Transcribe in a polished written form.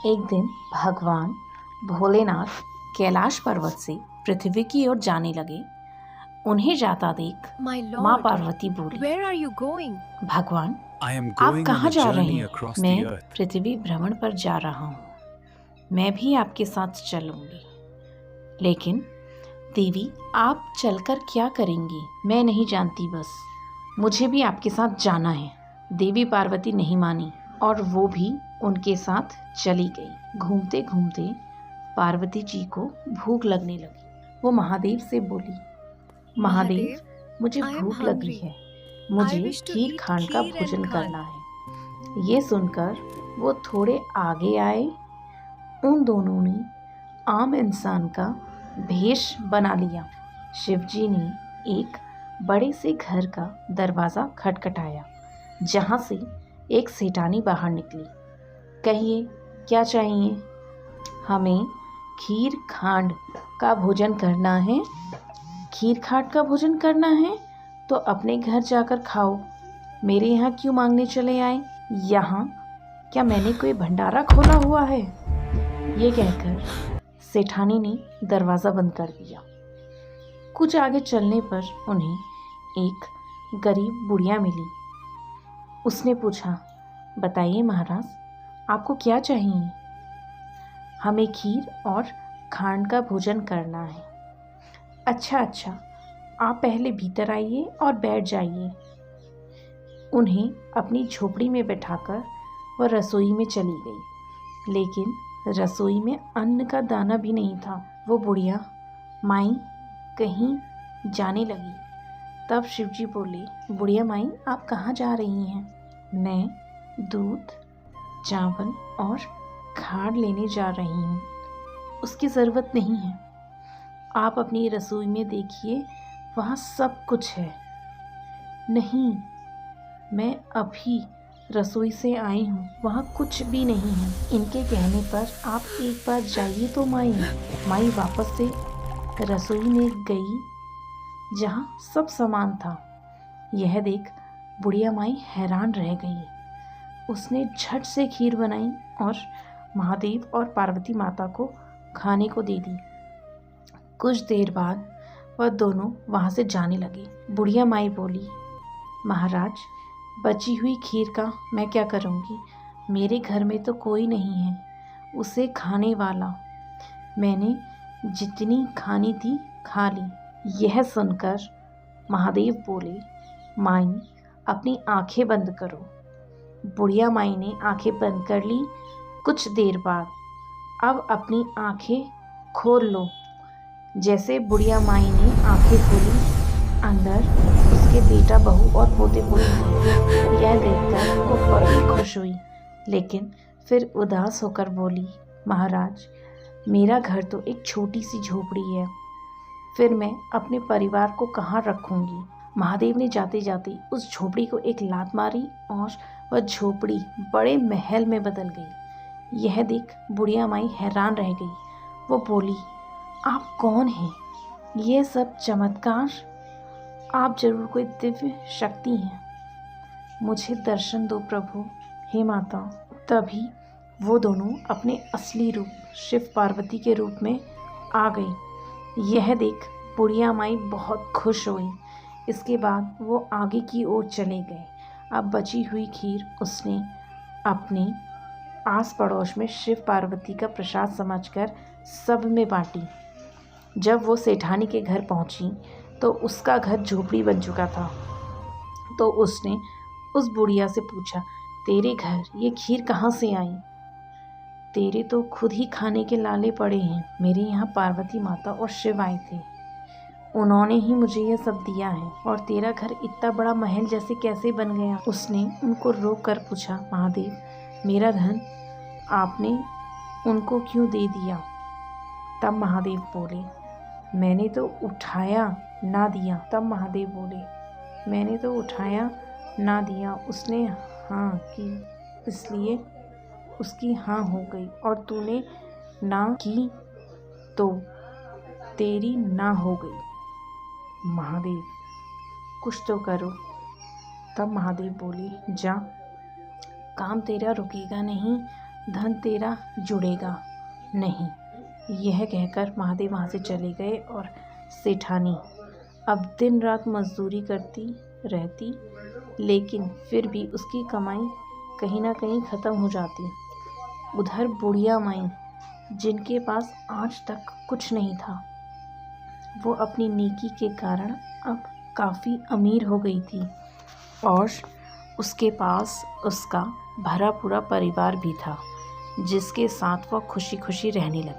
एक दिन भगवान भोलेनाथ कैलाश पर्वत से पृथ्वी की ओर जाने लगे। उन्हें जाता देख My माँ lord, पार्वती बोली, where are you going? भगवान I am आप going on कहाँ a जा रहे journey हैं? across the मैं earth. पृथ्वी भ्रमण पर जा रहा हूँ। मैं भी आपके साथ चलूंगी। लेकिन देवी, आप चलकर क्या करेंगी? मैं नहीं जानती, बस मुझे भी आपके साथ जाना है। देवी पार्वती नहीं मानी और वो भी उनके साथ चली गई। घूमते घूमते पार्वती जी को भूख लगने लगी। वो महादेव से बोली, महादेव, मुझे I am भूख लगी hungry. है। मुझे I wish to kheer eat खांड का kheer and भोजन khand. करना है। ये सुनकर वो थोड़े आगे आए। उन दोनों ने आम इंसान का भेष बना लिया। शिवजी ने एक बड़े से घर का दरवाज़ा खटखटाया, जहाँ से एक सेठानी बाहर निकली। कहिए, क्या चाहिए? हमें खीर खांड का भोजन करना है। खीर खांड का भोजन करना है तो अपने घर जाकर खाओ। मेरे यहाँ क्यों मांगने चले आए? यहाँ क्या मैंने कोई भंडारा खोला हुआ है? ये कहकर सेठानी ने दरवाज़ा बंद कर दिया। कुछ आगे चलने पर उन्हें एक गरीब बुढ़िया मिली। उसने पूछा, बताइए महाराज, आपको क्या चाहिए? हमें खीर और खांड का भोजन करना है। अच्छा, आप पहले भीतर आइए और बैठ जाइए। उन्हें अपनी झोपड़ी में बैठाकर वह रसोई में चली गई। लेकिन रसोई में अन्न का दाना भी नहीं था। वो बुढ़िया माई कहीं जाने लगी। तब शिवजी बोले, बुढ़िया माई, आप कहाँ जा रही हैं? मैं दूध, चावल और खांड लेने जा रही हूँ। उसकी ज़रूरत नहीं है। आप अपनी रसोई में देखिए, वहाँ सब कुछ है। नहीं, मैं अभी रसोई से आई हूँ, वहाँ कुछ भी नहीं है। इनके कहने पर आप एक बार जाइए तो माई। माई वापस से रसोई में गई, जहाँ सब सामान था। यह देख बुढ़िया माई हैरान रह गई। उसने झट से खीर बनाई और महादेव और पार्वती माता को खाने को दे दी। कुछ देर बाद वह दोनों वहाँ से जाने लगे। बुढ़िया माई बोली, महाराज, बची हुई खीर का मैं क्या करूँगी? मेरे घर में तो कोई नहीं है उसे खाने वाला। मैंने जितनी खानी थी खा ली। यह सुनकर महादेव बोले, माई, अपनी आंखें बंद करो। बुढ़िया माई ने आंखें बंद कर ली। कुछ देर बाद अब अपनी आंखें खोल लो। जैसे बुढ़िया माई ने आंखें खोली, अंदर उसके बेटा, बहू और पोते पोती थे। यह देखकर वो बड़ी खुश हुई, लेकिन फिर उदास होकर बोली, महाराज, मेरा घर तो एक छोटी सी झोपड़ी है। फिर मैं अपने परिवार को कहाँ रखूँगी? महादेव ने जाते जाते उस झोपड़ी को एक लात मारी और वह झोपड़ी बड़े महल में बदल गई। यह देख बुढ़िया माई हैरान रह गई। वो बोली, आप कौन हैं? ये सब चमत्कार? आप जरूर कोई दिव्य शक्ति हैं। मुझे दर्शन दो प्रभु। हे माता। तभी वो दोनों अपने असली रूप शिव पार्वती के रूप में आ गई। यह देख बुढ़िया माई बहुत खुश हुई। इसके बाद वो आगे की ओर चले गए। अब बची हुई खीर उसने अपने आस पड़ोस में शिव पार्वती का प्रसाद समझकर सब में बांटी। जब वो सेठानी के घर पहुंची तो उसका घर झोपड़ी बन चुका था। तो उसने उस बुढ़िया से पूछा, तेरे घर ये खीर कहाँ से आई? तेरे तो खुद ही खाने के लाले पड़े हैं। मेरे यहाँ पार्वती माता और शिव आए थे, उन्होंने ही मुझे यह सब दिया है। और तेरा घर इतना बड़ा महल जैसे कैसे बन गया? उसने उनको रोक कर पूछा, महादेव, मेरा धन आपने उनको क्यों दे दिया? तब महादेव बोले, मैंने तो उठाया ना दिया। तब महादेव बोले, मैंने तो उठाया ना दिया। उसने हाँ की, इसलिए उसकी हाँ हो गई, और तूने ना की तो तेरी ना हो गई। महादेव, कुछ तो करो। तब महादेव बोले, जा, काम तेरा रुकेगा नहीं, धन तेरा जुड़ेगा नहीं। यह कहकर महादेव वहाँ से चले गए और सेठानी अब दिन रात मजदूरी करती रहती, लेकिन फिर भी उसकी कमाई कहीं ना कहीं ख़त्म हो जाती। उधर बुढ़िया माई, जिनके पास आज तक कुछ नहीं था, वो अपनी नेकी के कारण अब काफ़ी अमीर हो गई थी और उसके पास उसका भरा पूरा परिवार भी था, जिसके साथ वह खुशी खुशी रहने लगी।